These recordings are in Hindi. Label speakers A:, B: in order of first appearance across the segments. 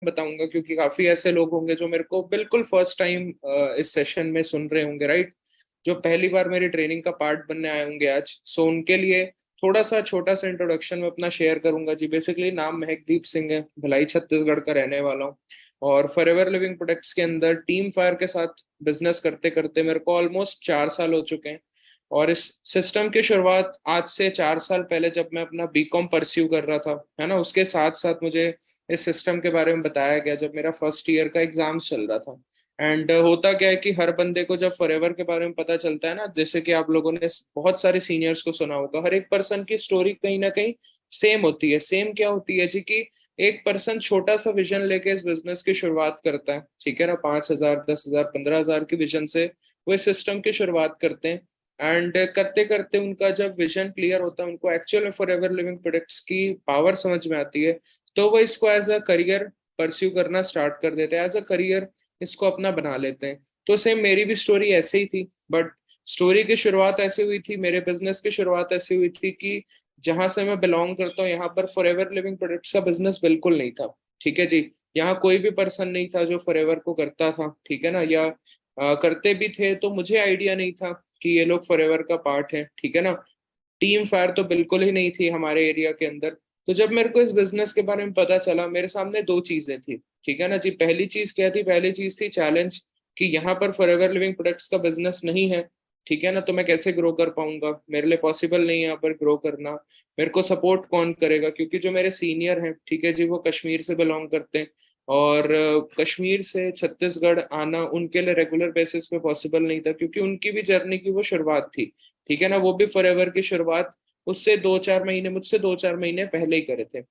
A: बताऊंगा, क्योंकि काफी ऐसे लोग होंगे जो मेरे को बिल्कुल फर्स्ट टाइम इस सेशन में सुन रहे होंगे, राइट? जो पहली बार मेरी ट्रेनिंग का पार्ट बनने आए होंगे आज। सो उनके लिए थोड़ा सा छोटा सा इंट्रोडक्शन में अपना शेयर करूंगा जी। बेसिकली नाम महकदीप सिंह है, भिलाई छत्तीसगढ़ का रहने वाला हूँ। और फॉरएवर लिविंग प्रोडक्ट्स के अंदर टीम फायर के साथ बिजनेस करते करते मेरे को ऑलमोस्ट 4 साल हो चुके हैं। और इस सिस्टम की शुरुआत आज से 4 साल पहले जब मैं अपना बीकॉम परस्यू कर रहा था, है ना, उसके साथ साथ मुझे इस सिस्टम के बारे में बताया गया जब मेरा फर्स्ट ईयर का एग्जाम चल रहा था। एंड होता क्या है कि हर बंदे को जब फॉरएवर के बारे में पता चलता है ना, जैसे कि आप लोगों ने बहुत सारे सीनियर्स को सुना होगा, हर एक पर्सन की स्टोरी कहीं ना कहीं सेम होती है। सेम क्या होती है जी? कि एक पर्सन छोटा सा विजन लेके इस बिजनेस की शुरुआत करता है, ठीक है ना, 5,000, 10,000, 15,000 के विजन से वो इस सिस्टम की शुरुआत करते हैं। एंड करते करते उनका जब विजन क्लियर होता है, उनको एक्चुअल में फॉरएवर लिविंग प्रोडक्ट्स की पावर समझ में आती है, तो वो इसको एज अ करियर परस्यू करना स्टार्ट कर देते हैं, एज अ करियर इसको अपना बना लेते हैं। तो सेम मेरी भी स्टोरी ऐसे ही थी, बट स्टोरी की शुरुआत ऐसे हुई थी, मेरे बिजनेस की शुरुआत ऐसी हुई थी कि जहां से मैं बिलोंग करता हूँ यहाँ पर फॉरएवर लिविंग प्रोडक्ट्स का बिजनेस बिल्कुल नहीं था, ठीक है जी। यहाँ कोई भी पर्सन नहीं था जो फॉरएवर को करता था, ठीक है ना, या करते भी थे तो मुझे आइडिया नहीं था कि ये लोग फॉरएवर का पार्ट है, ठीक है ना। टीम फायर तो बिल्कुल ही नहीं थी हमारे एरिया के अंदर। तो जब मेरे को इस बिजनेस के बारे में पता चला, मेरे सामने दो चीजें थी, ठीक है ना जी। पहली चीज क्या थी? पहली चीज थी चैलेंज, कि यहाँ पर फॉरएवर लिविंग प्रोडक्ट्स का बिजनेस नहीं है, ठीक है ना, तो मैं कैसे ग्रो कर पाऊंगा? मेरे लिए पॉसिबल नहीं है यहाँ पर ग्रो करना। मेरे को सपोर्ट कौन करेगा? क्योंकि जो मेरे सीनियर हैं, ठीक है जी, वो कश्मीर से बिलोंग करते हैं। और कश्मीर से छत्तीसगढ़ आना उनके लिए रेगुलर बेसिस पे पॉसिबल नहीं था, क्योंकि उनकी भी जर्नी की वो शुरुआत थी, ठीक है ना। वो भी फॉरएवर की शुरुआत उससे 2-4 महीने, मुझसे 2-4 महीने पहले ही करे थे।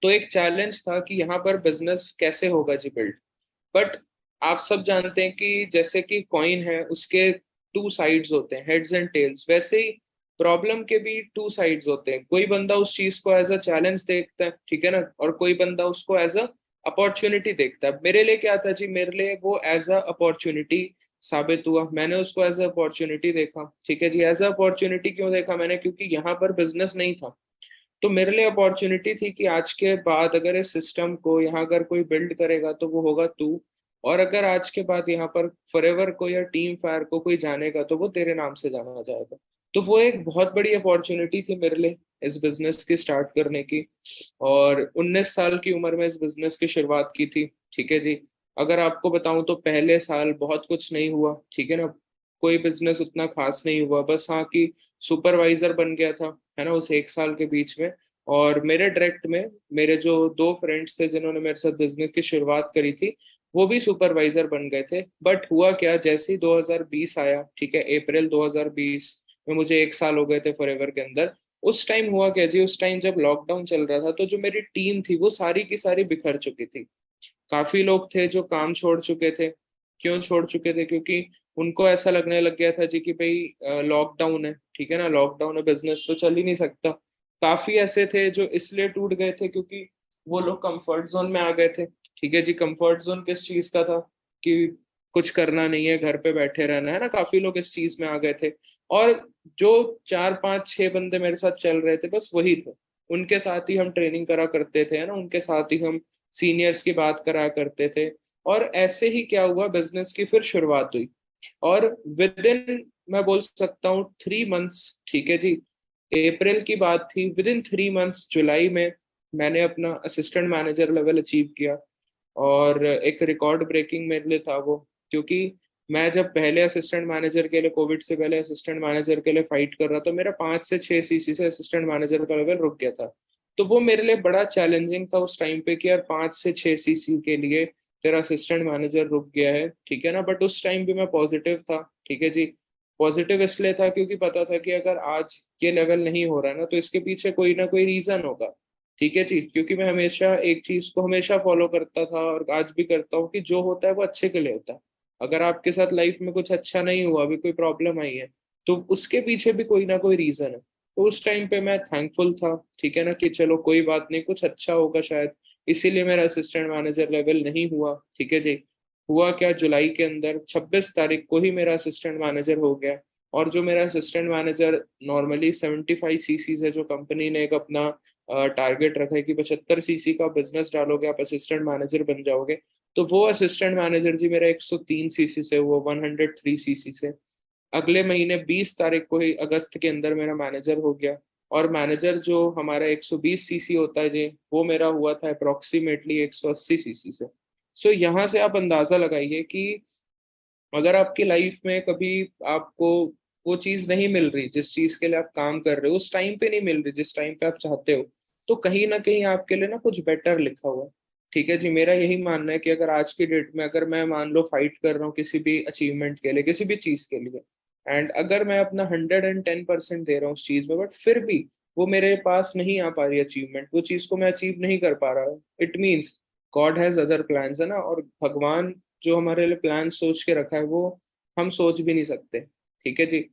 A: तो एक चैलेंज था कि यहाँ पर बिजनेस कैसे होगा जी बिल्ड। बट आप सब जानते हैं कि जैसे कि कॉइन है, उसके टू साइड्स होते हैं, हेड्स एंड टेल्स, वैसे ही प्रॉब्लम के भी टू साइड्स होते हैं। कोई बंदा उस चीज को एज अ चैलेंज देखता है, ठीक है ना, और कोई बंदा उसको एज अ अपॉर्चुनिटी देखता है। मेरे लिए क्या था जी? मेरे लिए वो एज अ अपॉर्चुनिटी साबित हुआ। मैंने उसको एज अ अपॉर्चुनिटी देखा, ठीक है जी। एज अ अपॉर्चुनिटी क्यों देखा मैंने? क्योंकि यहाँ पर बिजनेस नहीं था। तो मेरे लिए अपॉर्चुनिटी थी कि आज के बाद अगर इस सिस्टम को यहाँ अगर कोई बिल्ड करेगा तो वो होगा तू। और अगर आज के बाद यहाँ पर फॉरएवर को या टीम फायर को कोई जानेगा तो वो तेरे नाम से जाना जाएगा। तो वो एक बहुत बड़ी अपॉर्चुनिटी थी मेरे लिए इस बिजनेस की स्टार्ट करने की। और 19 साल की उम्र में इस बिजनेस की शुरुआत की थी, ठीक है जी। अगर आपको बताऊं तो पहले साल बहुत कुछ नहीं हुआ, ठीक है ना। कोई बिजनेस उतना खास नहीं हुआ, बस हाँ कि सुपरवाइजर बन गया था, है ना, उस 1 साल के बीच में। और मेरे डायरेक्ट में मेरे जो दो फ्रेंड्स थे जिन्होंने मेरे साथ बिजनेस की शुरुआत करी थी, वो भी सुपरवाइजर बन गए थे। बट हुआ क्या, जैसे ही 2020 आया, ठीक है, अप्रैल 2020 में, मुझे 1 साल हो गए थे फॉरएवर के अंदर। उस टाइम हुआ क्या जी? उस टाइम जब लॉकडाउन चल रहा था तो जो मेरी टीम थी वो सारी की सारी बिखर चुकी थी। काफी लोग थे जो काम छोड़ चुके थे। क्यों छोड़ चुके थे? क्योंकि उनको ऐसा लगने लग गया था जी कि भाई लॉकडाउन है, ठीक है ना, लॉकडाउन है, बिजनेस तो चल ही नहीं सकता। काफी ऐसे थे जो इसलिए टूट गए थे क्योंकि वो लोग कंफर्ट जोन में आ गए थे, ठीक है जी। कंफर्ट जोन किस चीज का था? कि कुछ करना नहीं है, घर पे बैठे रहना है ना, काफी लोग इस चीज में आ गए थे। और जो 4-5-6 बंदे मेरे साथ चल रहे थे, बस वही थे। उनके साथ ही हम ट्रेनिंग करा करते थे, है ना, उनके साथ ही हम सीनियर्स की बात करा करते थे। और ऐसे ही क्या हुआ, बिजनेस की फिर शुरुआत हुई। और विद इन, मैं बोल सकता हूँ 3 मंथ्स, ठीक है जी, अप्रैल की बात थी, विद इन 3 मंथ्स जुलाई में मैंने अपना असिस्टेंट मैनेजर लेवल अचीव किया। और एक रिकॉर्ड ब्रेकिंग मेरे लिए था वो, क्योंकि मैं जब पहले असिस्टेंट मैनेजर के लिए, कोविड से पहले असिस्टेंट मैनेजर के लिए फाइट कर रहा था, मेरा 5 से 6 सीसी से असिस्टेंट मैनेजर का लेवल रुक गया था। तो वो मेरे लिए बड़ा चैलेंजिंग था उस टाइम पे कि यार 5 से 6 सीसी के लिए तेरा असिस्टेंट मैनेजर रुक गया है, ठीक है ना। बट उस टाइम भी मैं पॉजिटिव था, ठीक है जी। पॉजिटिव इसलिए था क्योंकि पता था कि अगर आज ये लेवल नहीं हो रहा है ना, तो इसके पीछे कोई ना कोई रीजन होगा, ठीक है जी। क्योंकि मैं हमेशा एक चीज को हमेशा फॉलो करता था और आज भी करता हूँ कि जो होता है वो अच्छे के लिए होता है। अगर आपके साथ लाइफ में कुछ अच्छा नहीं हुआ, अभी कोई प्रॉब्लम आई है, तो उसके पीछे भी कोई ना कोई रीजन है। तो उस टाइम पे मैं थैंकफुल था, ठीक है ना, कि चलो कोई बात नहीं, कुछ अच्छा होगा शायद। इसीलिए मेरा असिस्टेंट मैनेजर लेवल नहीं हुआ, ठीक है जी। हुआ क्या, जुलाई के अंदर 26 तारीख को ही मेरा असिस्टेंट मैनेजर हो गया। और जो मेरा असिस्टेंट मैनेजर नॉर्मली 75 सीसी है, जो कंपनी ने एक अपना टारगेट रखा है कि 75 सीसी का बिजनेस डालोगे आप असिस्टेंट मैनेजर बन जाओगे, तो वो असिस्टेंट मैनेजर जी मेरा 103 सीसी से वो 103 सीसी से अगले महीने 20 तारीख को ही अगस्त के अंदर मेरा मैनेजर हो गया। और मैनेजर जो हमारा 120 सीसी होता है जी, वो मेरा हुआ था अप्रोक्सीमेटली 180 सीसी से। सो यहाँ से आप अंदाजा लगाइए कि अगर आपकी लाइफ में कभी आपको वो चीज नहीं मिल रही जिस चीज के लिए आप काम कर रहे हो, उस टाइम पे नहीं मिल रही जिस टाइम पे आप चाहते हो, तो कहीं ना कहीं आपके लिए ना कुछ बेटर लिखा हुआ है। ठीक है जी, मेरा यही मानना है कि अगर आज की डेट में अगर मैं मान लो फाइट कर रहा हूँ किसी भी अचीवमेंट के लिए, किसी भी चीज के लिए, एंड अगर मैं अपना 110% दे रहा हूँ उस चीज में, बट फिर भी वो मेरे पास नहीं आ पा रही अचीवमेंट, वो चीज को मैं अचीव नहीं कर पा रहा, it means God has other plans, है ना। और भगवान जो हमारे लिए प्लान सोच के रखा है वो हम सोच भी नहीं सकते। ठीक है जी।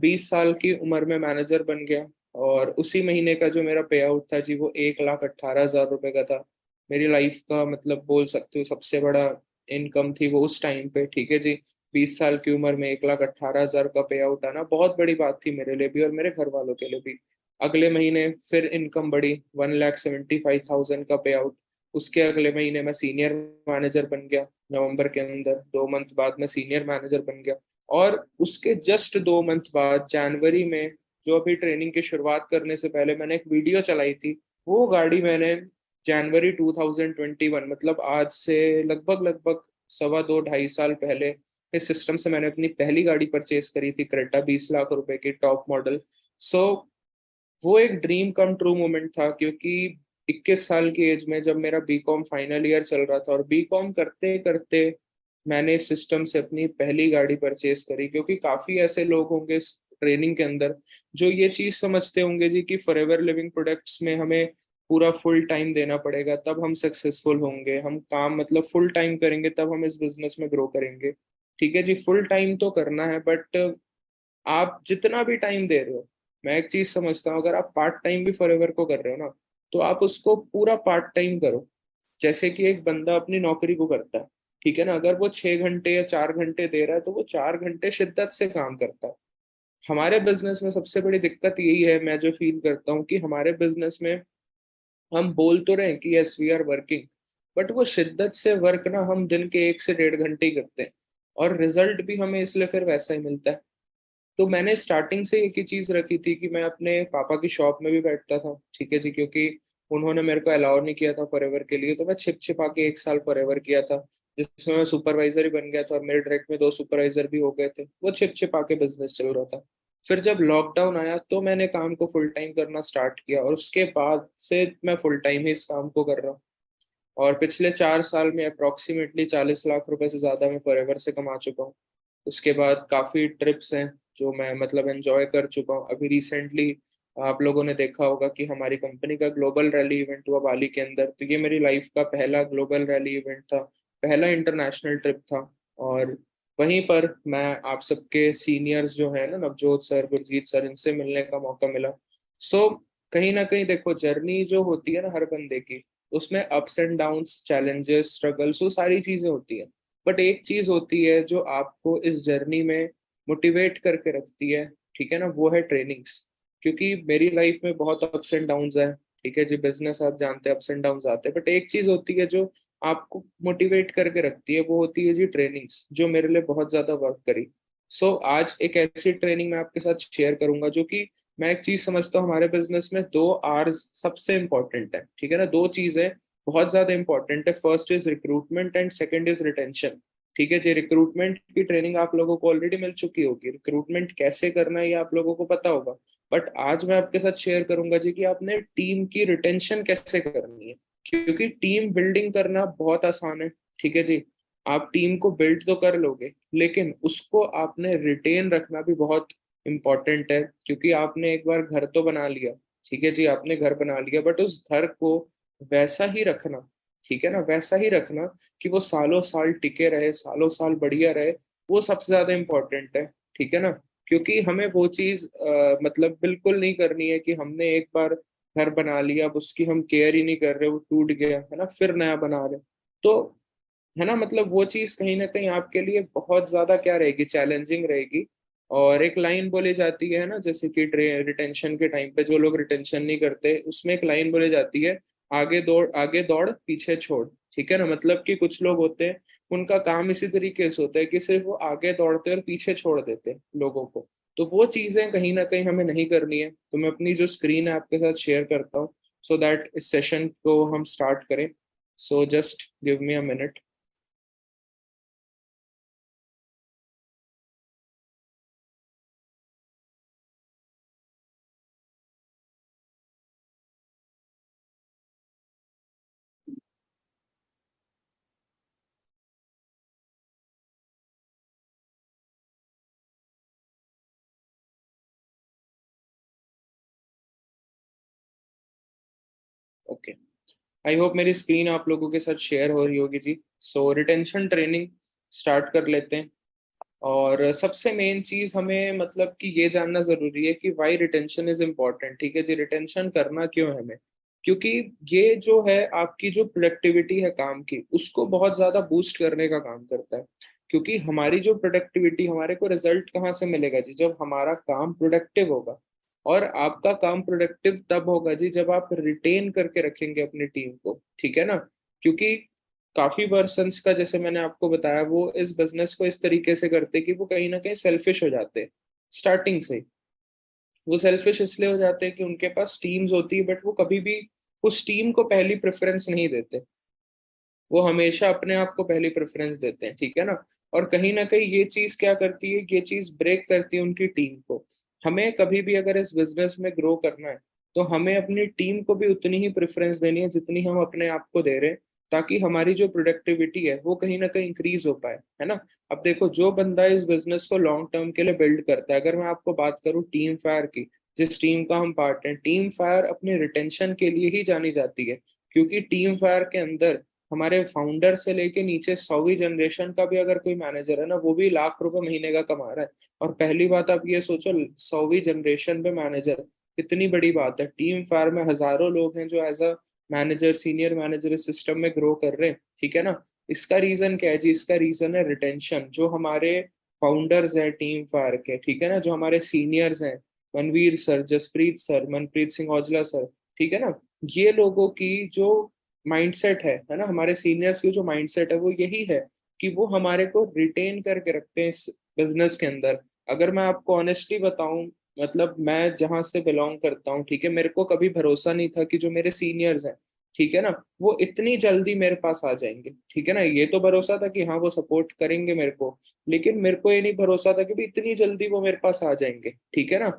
A: 20 साल की उम्र में मैनेजर बन गया, और उसी महीने का जो मेरा पे आउट था जी वो 1,18,000 रुपए का था। मेरी लाइफ का मतलब बोल सकते हो सबसे बड़ा इनकम थी वो उस टाइम पे। ठीक है जी। 20 साल की उम्र में 1,18,000 का पे आउट आना बहुत बड़ी बात थी मेरे लिए भी और मेरे घर वालों के लिए भी। अगले महीने फिर इनकम बढ़ी, 1,75,000 का पे आउट। उसके अगले महीने मैं सीनियर मैनेजर बन गया, नवंबर के अंदर 2 मंथ बाद मैं सीनियर मैनेजर बन गया। और उसके जस्ट 2 मंथ बाद जनवरी में, जो अभी ट्रेनिंग की शुरुआत करने से पहले मैंने एक वीडियो चलाई थी, वो गाड़ी मैंने जनवरी 2021, मतलब आज से लगभग लगभग 2.5 साल पहले इस सिस्टम से मैंने अपनी पहली गाड़ी परचेज करी थी, क्रेटा 20 लाख रुपए की टॉप मॉडल। सो वो एक ड्रीम कम ट्रू मोमेंट था, क्योंकि 21 साल की एज में जब मेरा बीकॉम फाइनल ईयर चल रहा था और बीकॉम करते करते मैंने इस सिस्टम से अपनी पहली गाड़ी परचेज करी। क्योंकि काफी ऐसे लोग होंगे इस ट्रेनिंग के अंदर जो ये चीज समझते होंगे जी कि फॉरएवर लिविंग प्रोडक्ट्स में हमें पूरा फुल टाइम देना पड़ेगा तब हम सक्सेसफुल होंगे, हम काम मतलब फुल टाइम करेंगे तब हम इस बिजनेस में ग्रो करेंगे। ठीक है जी, फुल टाइम तो करना है, बट आप जितना भी टाइम दे रहे हो, मैं एक चीज समझता हूँ, अगर आप पार्ट टाइम भी फॉरएवर को कर रहे हो ना, तो आप उसको पूरा पार्ट टाइम करो। जैसे कि एक बंदा अपनी नौकरी को करता है, ठीक है ना, अगर वो 6 घंटे या 4 घंटे दे रहा है तो वो 4 घंटे शिद्दत से काम करता है। हमारे बिजनेस में सबसे बड़ी दिक्कत यही है, मैं जो फील करता हूँ कि हमारे बिजनेस में हम बोल तो रहे हैं कि yes we are working, but वो शिद्दत से वर्क ना हम दिन के 1 से 1.5 घंटे ही करते हैं, और रिजल्ट भी हमें इसलिए फिर वैसा ही मिलता है। तो मैंने स्टार्टिंग से एक ही चीज रखी थी कि मैं अपने पापा की शॉप में भी बैठता था। ठीक है जी, क्योंकि उन्होंने मेरे को अलाउ नहीं किया था फॉरएवर के लिए, तो मैं छिप छिपा के 1 साल फॉरएवर किया था, जिसमें मैं सुपरवाइजर ही बन गया था और मेरे डायरेक्ट में 2 सुपरवाइजर भी हो गए थे। वो छिप छिपा के बिजनेस चल रहा था। फिर जब लॉकडाउन आया तो मैंने काम को फुल टाइम करना स्टार्ट किया, और उसके बाद से मैं फुल टाइम ही इस काम को कर रहा हूँ। और पिछले 4 साल में अप्रोक्सीमेटली 40 लाख रुपए से ज्यादा मैं फॉरएवर से कमा चुका हूँ। उसके बाद काफी ट्रिप्स हैं जो मैं मतलब एंजॉय कर चुका हूँ। अभी रिसेंटली आप लोगों ने देखा होगा कि हमारी कंपनी का ग्लोबल रैली इवेंट हुआ बाली के अंदर, तो ये मेरी लाइफ का पहला ग्लोबल रैली इवेंट था, पहला इंटरनेशनल ट्रिप था। और वहीं पर मैं आप सबके सीनियर्स जो है ना, नवजोत सर, गुरजीत सर, इनसे मिलने का मौका मिला। सो कहीं ना कहीं देखो, जर्नी जो होती है ना हर बंदे की, उसमें ups and downs, challenges, struggles, वो सारी चीजें होती है। बट एक चीज होती है जो आपको इस जर्नी में मोटिवेट करके रखती है, ठीक है ना, वो है ट्रेनिंग्स। क्योंकि मेरी लाइफ में बहुत अप्स एंड डाउन्स है। ठीक है जी, बिजनेस आप जानते हैं अप्स एंड डाउन्स आते हैं, बट एक चीज होती है जो आपको मोटिवेट करके रखती है, वो होती है जी ट्रेनिंग्स, जो मेरे लिए बहुत ज्यादा वर्क करी। सो आज एक ऐसी ट्रेनिंग मैं आपके साथ शेयर करूंगा जो कि मैं एक चीज समझता हूँ, हमारे बिजनेस में 2 R's सबसे इंपॉर्टेंट है। ठीक है ना, 2 चीजें बहुत ज्यादा इंपॉर्टेंट है, first is recruitment and second is retention. ठीक है जी, रिक्रूटमेंट की ट्रेनिंग आप लोगों को ऑलरेडी मिल चुकी होगी, रिक्रूटमेंट कैसे करना है ये आप लोगों को पता होगा। बट आज मैं आपके साथ शेयर करूंगा जी कि आपने टीम की रिटेंशन कैसे करनी है। क्योंकि टीम बिल्डिंग करना बहुत आसान है। ठीक है जी, आप टीम को बिल्ड तो कर लोगे, लेकिन उसको आपने रिटेन रखना भी बहुत इम्पोर्टेंट है। क्योंकि आपने एक बार घर तो बना लिया, ठीक है जी, आपने घर बना लिया, बट उस घर को वैसा ही रखना, ठीक है ना, वैसा ही रखना कि वो सालों साल टिके रहे, सालों साल बढ़िया रहे, वो सबसे ज्यादा इम्पोर्टेंट है। ठीक है ना। क्योंकि हमें वो चीज मतलब बिल्कुल नहीं करनी है कि हमने एक बार घर बना लिया, अब उसकी हम केयर ही नहीं कर रहे, वो टूट गया है ना, फिर नया बना रहे, तो है ना, मतलब वो चीज कहीं ना कहीं आपके लिए बहुत ज्यादा क्या रहेगी, चैलेंजिंग रहेगी। और एक लाइन बोली जाती है ना, जैसे कि रिटेंशन के टाइम पे जो लोग रिटेंशन नहीं करते, उसमें एक लाइन बोली जाती है, आगे दौड़ पीछे छोड़। ठीक है ना, मतलब कि कुछ लोग होते हैं, उनका काम इसी तरीके से होता है कि सिर्फ वो आगे दौड़ते और पीछे छोड़ देते हैं लोगों को। तो वो चीजें कहीं ना कहीं हमें नहीं करनी है। तो मैं अपनी जो स्क्रीन है आपके साथ शेयर करता हूँ, सो दैट इस सेशन को हम स्टार्ट करें। So just give me a minute. Okay, I hope मेरी स्क्रीन आप लोगों के साथ शेयर हो रही होगी जी। सो रिटेंशन ट्रेनिंग स्टार्ट कर लेते हैं। और सबसे मेन चीज हमें मतलब कि ये जानना जरूरी है कि वाई रिटेंशन इज इम्पोर्टेंट। ठीक है जी, रिटेंशन करना क्यों है हमें? क्योंकि ये जो है आपकी जो प्रोडक्टिविटी है काम की, उसको बहुत ज्यादा बूस्ट करने का काम करता है। क्योंकि हमारी जो प्रोडक्टिविटी, हमारे को रिजल्ट कहाँ से मिलेगा जी? जब हमारा काम प्रोडक्टिव होगा। और आपका काम प्रोडक्टिव तब होगा जी जब आप रिटेन करके रखेंगे अपनी टीम को। ठीक है ना? क्योंकि काफी पर्सन्स का, जैसे मैंने आपको बताया, वो इस बिजनेस को इस तरीके से करते कि वो कहीं ना कहीं सेल्फिश हो जाते हैं स्टार्टिंग से। वो सेल्फिश इसलिए हो जाते हैं कि उनके पास टीम्स होती है, बट वो कभी भी उस टीम को पहली प्रेफरेंस नहीं देते। वो हमेशा अपने आप को पहली प्रेफरेंस देते हैं। ठीक है ना? और कहीं ना कहीं ये चीज क्या करती है, ये चीज ब्रेक करती है उनकी टीम को। हमें कभी भी अगर इस बिजनेस में ग्रो करना है, तो हमें अपनी टीम को भी उतनी ही प्रेफरेंस देनी है जितनी हम अपने आप को दे रहे हैं, ताकि हमारी जो प्रोडक्टिविटी है वो कहीं ना कहीं इंक्रीज हो पाए। है ना? अब देखो, जो बंदा इस बिजनेस को लॉन्ग टर्म के लिए बिल्ड करता है, अगर मैं आपको बात करूँ टीम फायर की, जिस टीम का हम पार्ट हैं, टीम फायर अपने रिटेंशन के लिए ही जानी जाती है। क्योंकि टीम फायर के अंदर हमारे फाउंडर से लेके नीचे 100वीं जनरेशन का भी अगर कोई मैनेजर है ना, वो भी लाख रुपए महीने का कमा रहा है। और पहली बात आप ये सोचो, 100वीं जनरेशन पे मैनेजर, कितनी बड़ी बात है। टीम फायर में हजारों लोग हैं जो as a manager, senior manager इस सिस्टम में ग्रो कर रहे हैं। ठीक है ना? इसका रीजन क्या है जी? इसका रीजन है रिटेंशन। जो हमारे फाउंडर्स हैं टीम फायर के, ठीक है ना, जो हमारे सीनियर्स हैं, Manveer sir, Jaspreet sir, Manpreet Singh Aujla sir, ठीक है ना, ये लोगों की जो माइंडसेट है ना, हमारे सीनियर्स की जो माइंडसेट है वो यही है कि वो हमारे को रिटेन करके रखते हैं इस बिजनेस के अंदर। अगर मैं आपको ऑनेस्टली बताऊं, मतलब मैं जहां से बिलोंग करता हूँ, ठीक है, मेरे को कभी भरोसा नहीं था कि जो मेरे सीनियर्स हैं, ठीक है ना, वो इतनी जल्दी मेरे पास आ जाएंगे। ठीक है ना? ये तो भरोसा था कि हाँ वो सपोर्ट करेंगे मेरे को, लेकिन मेरे को ये नहीं भरोसा था कि भी इतनी जल्दी वो मेरे पास आ जाएंगे। ठीक है ना?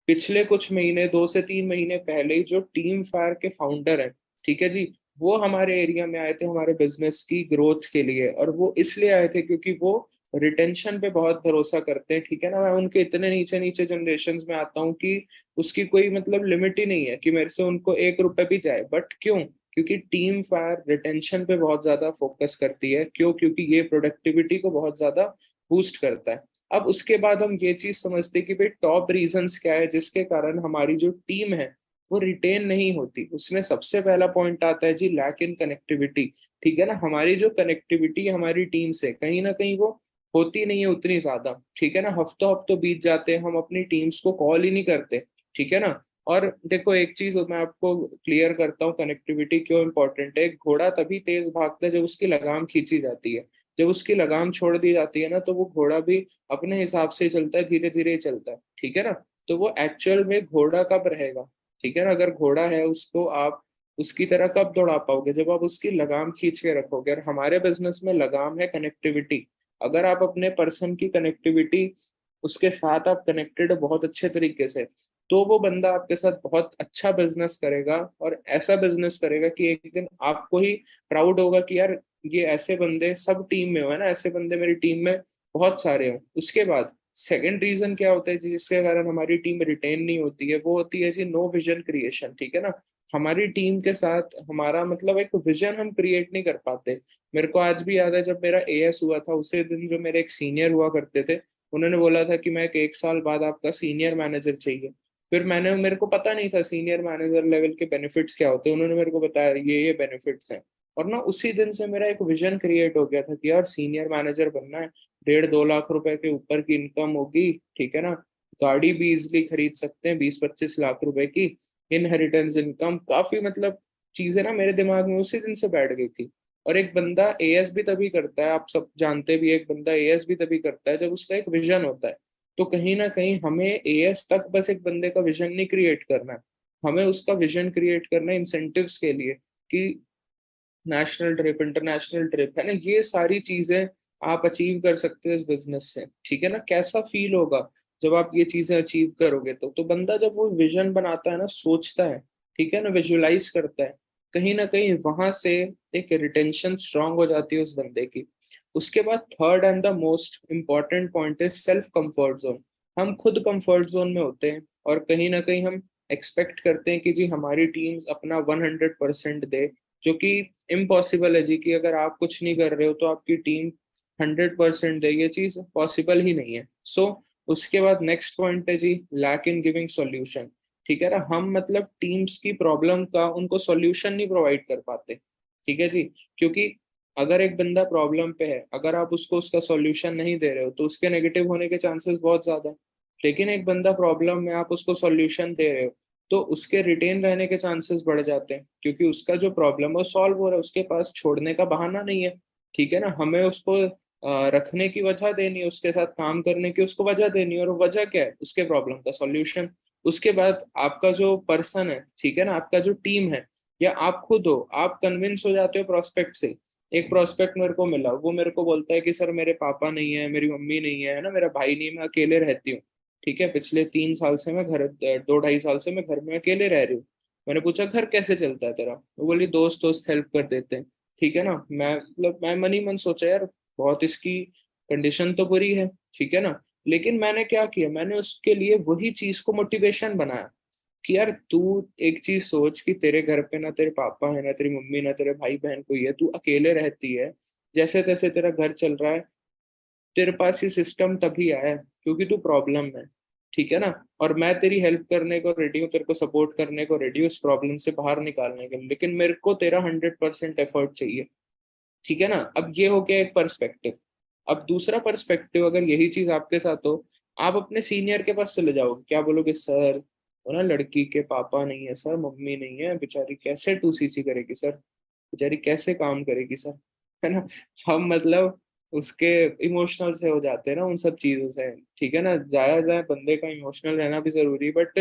A: पिछले कुछ महीने, 2 से 3 महीने पहले ही जो टीम फायर के फाउंडर हैं, ठीक है जी, वो हमारे एरिया में आए थे हमारे बिजनेस की ग्रोथ के लिए। और वो इसलिए आए थे क्योंकि वो रिटेंशन पे बहुत भरोसा करते हैं। ठीक है ना? मैं उनके इतने नीचे नीचे जनरेशन में आता हूँ कि उसकी कोई मतलब लिमिट ही नहीं है कि मेरे से उनको 1 रुपए भी जाए। बट क्यों? क्योंकि टीम फायर रिटेंशन पे बहुत ज्यादा फोकस करती है। क्यों? क्योंकि ये प्रोडक्टिविटी को बहुत ज्यादा बूस्ट करता है। अब उसके बाद हम ये चीज समझते हैं कि भाई टॉप रीजंस क्या है जिसके कारण हमारी जो टीम है वो रिटेन नहीं होती। उसमें सबसे पहला पॉइंट आता है जी, लैक इन कनेक्टिविटी। ठीक है ना? हमारी जो कनेक्टिविटी है हमारी टीम से, कहीं ना कहीं वो होती नहीं है उतनी ज्यादा। ठीक है ना? हफ्तों हफ्तों बीत जाते हैं, हम अपनी टीम्स को कॉल ही नहीं करते। ठीक है ना? और देखो, एक चीज मैं आपको क्लियर करता हूँ, कनेक्टिविटी क्यों इंपॉर्टेंट है। एक घोड़ा तभी तेज भागता है जब उसकी लगाम खींची जाती है। जब उसकी लगाम छोड़ दी जाती है ना, तो वो घोड़ा भी अपने हिसाब से चलता है, धीरे धीरे ही चलता है। ठीक है ना? तो वो एक्चुअल में घोड़ा कब रहेगा? ठीक है ना? अगर घोड़ा है, उसको आप उसकी तरह कब दौड़ा पाओगे? जब आप उसकी लगाम खींच के रखोगे। और हमारे बिजनेस में लगाम है कनेक्टिविटी। अगर आप अपने पर्सन की कनेक्टिविटी, उसके साथ आप कनेक्टेड हो बहुत अच्छे तरीके से, तो वो बंदा आपके साथ बहुत अच्छा बिजनेस करेगा। और ऐसा बिजनेस करेगा कि एक दिन आपको ही प्राउड होगा कि यार, ये ऐसे बंदे सब टीम में हो, है ना, ऐसे बंदे मेरी टीम में बहुत सारे हों। उसके बाद सेकंड रीजन क्या होता है जी जिसके कारण हमारी टीम रिटेन नहीं होती है? वो होती है जी नो विजन क्रिएशन। ठीक है ना? हमारी टीम के साथ हमारा मतलब एक विजन हम क्रिएट नहीं कर पाते। मेरे को आज भी याद है, जब मेरा एएस हुआ था, उसी दिन जो मेरे एक सीनियर हुआ करते थे, उन्होंने बोला था कि मैं एक साल बाद आपका सीनियर मैनेजर चाहिए। फिर मेरे को पता नहीं था सीनियर मैनेजर लेवल के बेनिफिट्स क्या होते हैं। उन्होंने मेरे को बताया ये बेनिफिट्स हैं। और ना उसी दिन से मेरा एक विजन क्रिएट हो गया था कि यार सीनियर मैनेजर बनना है, 1.5-2 लाख रुपए के ऊपर की इनकम होगी, ठीक है ना, गाड़ी भी इजिली खरीद सकते हैं 20-25 लाख रुपए की, इनहेरिटेंस इनकम, काफी मतलब चीजें ना मेरे दिमाग में उसी दिन से बैठ गई थी। और एक बंदा एएस भी तभी करता है, आप सब जानते भी, एक बंदा एएस भी तभी करता है जब उसका एक विजन होता है। तो कहीं ना कहीं हमें एएस तक बस एक बंदे का विजन नहीं क्रिएट करना है, हमें उसका विजन क्रिएट करना है इंसेंटिव्स के लिए, कि नेशनल ट्रिप, इंटरनेशनल ट्रिप, है ना, ये सारी चीजें आप अचीव कर सकते हो इस बिजनेस से, ठीक है ना। कैसा फील होगा जब आप ये चीजें अचीव करोगे, तो बंदा जब वो विजन बनाता है ना, सोचता है, ठीक है ना, विजुअलाइज करता है, कहीं ना कहीं वहां से एक रिटेंशन स्ट्रांग हो जाती है उस बंदे की। उसके बाद third and the most important point is self comfort zone. हम खुद कंफर्ट जोन में होते हैं और कहीं ना कहीं हम एक्सपेक्ट करते हैं कि जी हमारी टीम्स अपना 100% दे, जो कि इम्पॉसिबल है जी, कि अगर आप कुछ नहीं कर रहे हो तो आपकी टीम 100% दे, ये चीज पॉसिबल ही नहीं है। सो उसके बाद नेक्स्ट पॉइंट है जी लैक इन गिविंग सॉल्यूशन। ठीक है ना, हम मतलब टीम्स की प्रॉब्लम का उनको सॉल्यूशन नहीं प्रोवाइड कर पाते, ठीक है जी। क्योंकि अगर एक बंदा प्रॉब्लम पे है, अगर आप उसको उसका सॉल्यूशन नहीं दे रहे हो तो उसके नेगेटिव होने के चांसेस बहुत ज्यादा है। लेकिन एक बंदा प्रॉब्लम में, आप उसको सॉल्यूशन दे रहे हो, तो उसके रिटेन रहने के चांसेस बढ़ जाते हैं, क्योंकि उसका जो प्रॉब्लम है सॉल्व हो रहा है, उसके पास छोड़ने का बहाना नहीं है, ठीक है ना। हमें उसको रखने की वजह देनी है, उसके साथ काम करने की उसको वजह देनी है, और वो वजह क्या है, उसके प्रॉब्लम का सॉल्यूशन। उसके बाद आपका जो पर्सन है, ठीक है ना, आपका जो टीम है, या आप खुद हो, आप कन्विंस हो जाते हो प्रोस्पेक्ट से। एक प्रोस्पेक्ट मेरे को मिला, वो मेरे को बोलता है कि सर मेरे पापा नहीं है, मेरी मम्मी नहीं है ना, मेरा भाई नहीं है, मैं अकेले रहती हूँ, ठीक है, पिछले 3 साल से मैं घर, 2-2.5 साल से मैं घर में अकेले रह रही हूँ। मैंने पूछा घर कैसे चलता है तेरा, वो बोली दोस्त दोस्त हेल्प कर देते हैं, ठीक है ना। मैं मतलब मैं मन ही मन सोचा यार बहुत इसकी कंडीशन तो बुरी है, ठीक है ना। लेकिन मैंने क्या किया, मैंने उसके लिए वही चीज को मोटिवेशन बनाया, कि यार तू एक चीज सोच कि तेरे घर पे ना तेरे पापा है, ना तेरी मम्मी, ना तेरे भाई बहन कोई है, तू अकेले रहती है, जैसे तैसे तेरा घर चल रहा है, तेरे पास ये सिस्टम तभी आया है क्योंकि तू प्रॉब्लम में है, ठीक है ना। और मैं तेरी हेल्प करने को रेडी हूँ, तेरे को सपोर्ट करने को रेडी हूँ इस प्रॉब्लम से बाहर निकालने के लिए, लेकिन मेरे को तेरा 100% एफर्ट चाहिए, ठीक है ना। अब ये हो गया एक पर्सपेक्टिव। अब दूसरा पर्सपेक्टिव, अगर यही चीज आपके साथ हो, आप अपने सीनियर के पास चले जाओगे, क्या बोलोगे, सर वो ना लड़की के पापा नहीं है सर, मम्मी नहीं है, बेचारी कैसे 2cc करेगी सर, बेचारी कैसे काम करेगी सर, है ना। हम मतलब उसके इमोशनल से हो जाते हैं ना उन सब चीजों से, ठीक है ना। जाया जाए बंदे का इमोशनल रहना भी जरूरी, बट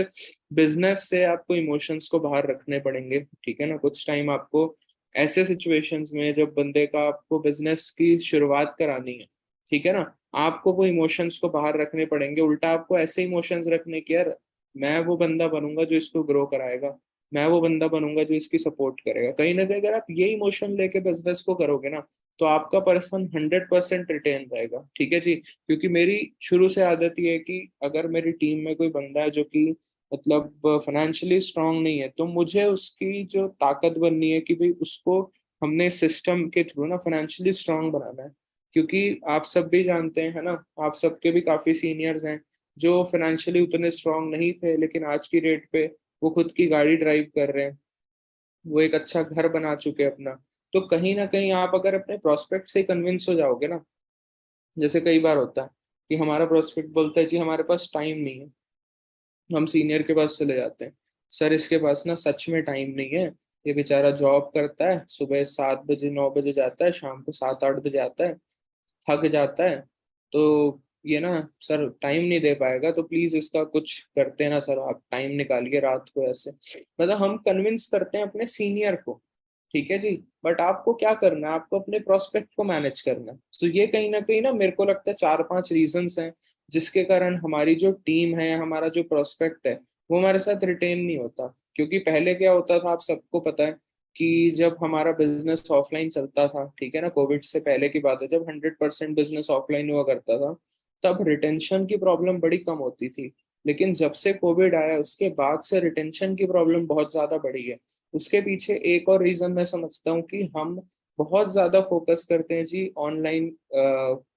A: बिजनेस से आपको इमोशंस को बाहर रखने पड़ेंगे, ठीक है ना। कुछ टाइम आपको ऐसे सिचुएशंस में जब बंदे का, आपको बिजनेस की शुरुआत करानी है, ठीक है ना, आपको वो इमोशंस को बाहर रखने पड़ेंगे। उल्टा आपको ऐसे इमोशंस रखने की, यार मैं वो बंदा बनूंगा जो इसको ग्रो कराएगा, मैं वो बंदा बनूंगा जो इसकी सपोर्ट करेगा। कहीं ना कहीं अगर आप ये इमोशन लेके बिजनेस को करोगे ना, तो आपका पर्सन 100% रिटेन रहेगा, ठीक है जी। क्योंकि मेरी शुरू से आदत ये है कि अगर मेरी टीम में कोई बंदा है जो कि मतलब फाइनेंशियली स्ट्रांग नहीं है, तो मुझे उसकी जो ताकत बननी है कि भाई उसको हमने सिस्टम के थ्रू ना फाइनेंशियली स्ट्रांग बनाना है। क्योंकि आप सब भी जानते हैं, है ना, आप सबके भी काफी सीनियर्स हैं जो फाइनेंशियली उतने स्ट्रांग नहीं थे, लेकिन आज की डेट पे वो खुद की गाड़ी ड्राइव कर रहे हैं, वो एक अच्छा घर बना चुके हैं अपना। तो कहीं ना कहीं आप अगर अपने प्रोस्पेक्ट से कन्विंस हो जाओगे ना, जैसे कई बार होता है कि हमारा प्रोस्पेक्ट बोलता है जी हमारे पास टाइम नहीं है, हम सीनियर के पास चले जाते हैं, सर इसके पास ना सच में टाइम नहीं है, ये बेचारा जॉब करता है, सुबह 7 बजे 9 बजे जाता है, शाम को 7-8 बजे आता है, थक जाता है, तो ये ना सर टाइम नहीं दे पाएगा, तो प्लीज इसका कुछ करते हैं ना सर, आप टाइम निकालिए रात को ऐसे। मतलब हम कन्विंस करते हैं अपने सीनियर को, ठीक है जी। बट आपको क्या करना है, आपको अपने प्रोस्पेक्ट को मैनेज करना है। तो ये कहीं ना मेरे को लगता है 4-5 रीजंस हैं जिसके कारण हमारी जो टीम है, हमारा जो प्रोस्पेक्ट है, वो हमारे साथ रिटेन नहीं होता। क्योंकि पहले क्या होता था, आप सबको पता है कि जब हमारा बिजनेस ऑफलाइन चलता था, ठीक है ना, कोविड से पहले की बात है, जब 100% बिजनेस ऑफलाइन हुआ करता था, तब रिटेंशन की प्रॉब्लम बड़ी कम होती थी। लेकिन जब से कोविड आया उसके बाद से रिटेंशन की प्रॉब्लम बहुत ज्यादा बढ़ी है। उसके पीछे एक और रीजन मैं समझता हूँ कि हम बहुत ज्यादा फोकस करते हैं जी ऑनलाइन,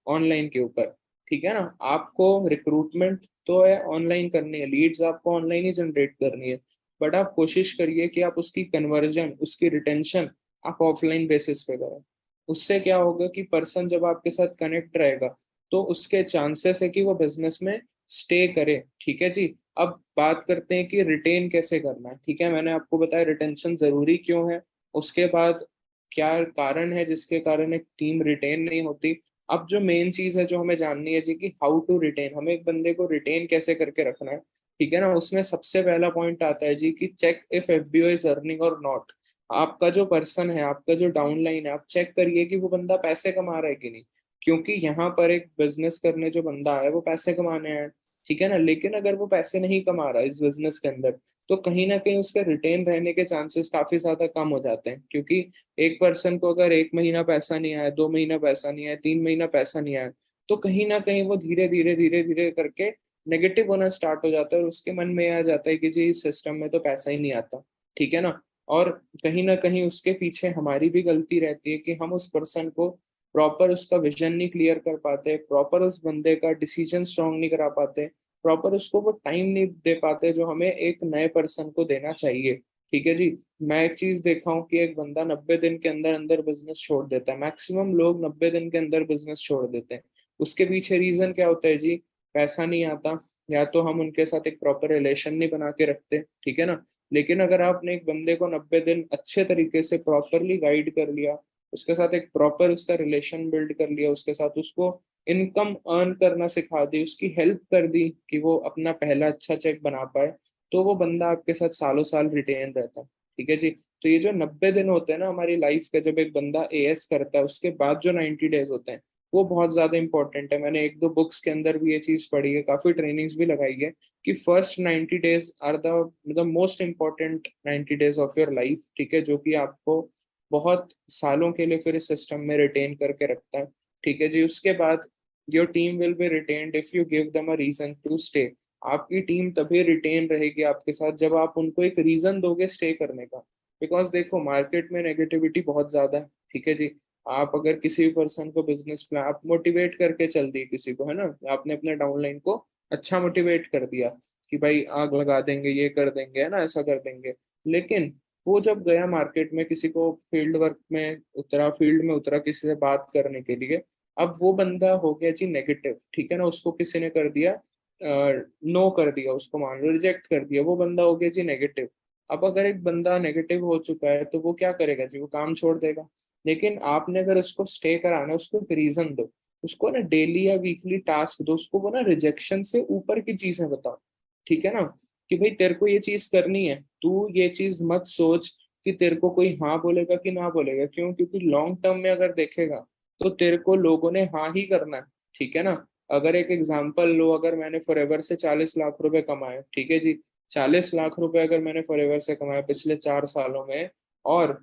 A: ऑनलाइन के ऊपर, ठीक है ना। आपको रिक्रूटमेंट तो है ऑनलाइन करनी है, लीड्स आपको ऑनलाइन ही जनरेट करनी है, बट आप कोशिश करिए कि आप उसकी कन्वर्जन, उसकी रिटेंशन आप ऑफलाइन बेसिस पे करें। उससे क्या होगा कि पर्सन जब आपके साथ कनेक्ट रहेगा तो उसके चांसेस है कि वो बिजनेस में स्टे करे। ठीक है जी। अब बात करते हैं कि रिटेन कैसे करना है। ठीक है, मैंने आपको बताया रिटेंशन जरूरी क्यों है, उसके बाद क्या कारण है जिसके कारण एक टीम रिटेन नहीं होती। अब जो मेन चीज है जो हमें जाननी है जी कि हाउ टू रिटेन, हमें एक बंदे को रिटेन कैसे करके रखना है। ठीक है ना, उसमें सबसे पहला पॉइंट आता है जी कि check if FBO is earning or not. आपका जो पर्सन है, आपका जो डाउनलाइन है, आप चेक करिए कि वो बंदा पैसे कमा रहा है कि नहीं। क्योंकि यहाँ पर एक बिजनेस करने जो बंदा है वो पैसे कमाने आया है। ठीक है ना, लेकिन अगर वो पैसे नहीं कमा रहा है इस बिजनेस के अंदर, तो कहीं ना कहीं उसके रिटेन रहने के चांसेस काफी ज्यादा कम हो जाते हैं। क्योंकि एक पर्सन को अगर 1 महीना पैसा नहीं आया, 2 महीना पैसा नहीं आया, 3 महीना पैसा नहीं आया, तो कहीं ना कहीं वो धीरे धीरे करके नेगेटिव होना स्टार्ट हो जाता है और उसके मन में आ जाता है कि जी इस सिस्टम में तो पैसा ही नहीं आता। ठीक है ना। और कहीं ना कहीं उसके पीछे हमारी भी गलती रहती है कि हम उस पर्सन को प्रॉपर उसका विजन नहीं क्लियर कर पाते, प्रॉपर उस बंदे का डिसीजन स्ट्रांग नहीं करा पाते, प्रॉपर उसको वो टाइम नहीं दे पाते जो हमें एक नए पर्सन को देना चाहिए। ठीक है जी। मैं एक चीज देखा हूँ कि एक बंदा 90 दिन के अंदर अंदर बिजनेस छोड़ देता है, मैक्सिमम लोग 90 दिन के अंदर बिजनेस छोड़ देते हैं। उसके पीछे रीजन क्या होता है जी? पैसा नहीं आता, या तो हम उनके साथ एक प्रॉपर रिलेशन नहीं बना के रखते। ठीक है ना। लेकिन अगर आपने एक बंदे को 90 दिन अच्छे तरीके से प्रॉपरली गाइड कर लिया, उसके साथ एक प्रॉपर उसका रिलेशन बिल्ड कर लिया, उसके साथ उसको इनकम अर्न करना सिखा दी, उसकी हेल्प कर दी कि वो अपना पहला अच्छा चेक बना पाए, तो वो बंदा आपके साथ सालों साल रिटेन रहता है। ठीक है जी। तो ये जो 90 दिन होते हैं ना हमारी लाइफ के, जब एक बंदा एएस करता है, उसके बाद जो 90 डेज होते हैं वो बहुत ज्यादा इंपॉर्टेंट है। मैंने एक दो बुक्स के अंदर भी ये चीज पढ़ी है, काफी ट्रेनिंग्स भी लगाई है कि first 90 days are the most important 90 days of your life. ठीक है, जो कि आपको बहुत सालों के लिए फिर इस सिस्टम में रिटेन करके रखता है। ठीक है जी। उसके बाद your team will be retained if you give them a reason to stay. आपकी टीम तभी रिटेन रहेगी आपके साथ जब आप उनको एक रीजन दोगे स्टे करने का। बिकॉज देखो मार्केट में नेगेटिविटी बहुत ज्यादा है। ठीक है जी। आप अगर किसी भी पर्सन को बिजनेस प्लान आप मोटिवेट करके चल दिए किसी को, है ना, आपने अपने डाउनलाइन को अच्छा मोटिवेट कर दिया कि भाई आग लगा देंगे, ये कर देंगे, है ना, ऐसा कर देंगे। लेकिन वो जब गया मार्केट में, किसी को फील्ड वर्क में उतरा, फील्ड में उतरा किसी से बात करने के लिए, अब वो बंदा हो गया जी नेगेटिव। ठीक है ना, उसको किसी ने कर दिया, नो कर दिया, उसको मान लो रिजेक्ट कर दिया, वो बंदा हो गया जी नेगेटिव। अब अगर एक बंदा नेगेटिव हो चुका है तो वो क्या करेगा जी? वो काम छोड़ देगा। लेकिन आपने अगर उसको स्टे कराना, उसको एक रीजन दो, उसको ना डेली या वीकली टास्क दो, उसको वो ना रिजेक्शन से ऊपर की चीजें बताओ। ठीक है ना, कि भाई तेरे को ये चीज करनी है, तू ये चीज मत सोच कि तेरे को कोई हाँ बोलेगा कि ना बोलेगा। क्यों? क्योंकि लॉन्ग टर्म में अगर देखेगा तो तेरे को लोगों ने हाँ ही करना है। ठीक है ना। अगर एक एग्जांपल लो, अगर मैंने फॉरएवर से 40 लाख रुपए कमाए, ठीक है जी, 40 लाख रुपए अगर मैंने फॉरएवर से कमाए पिछले 4 सालों में, और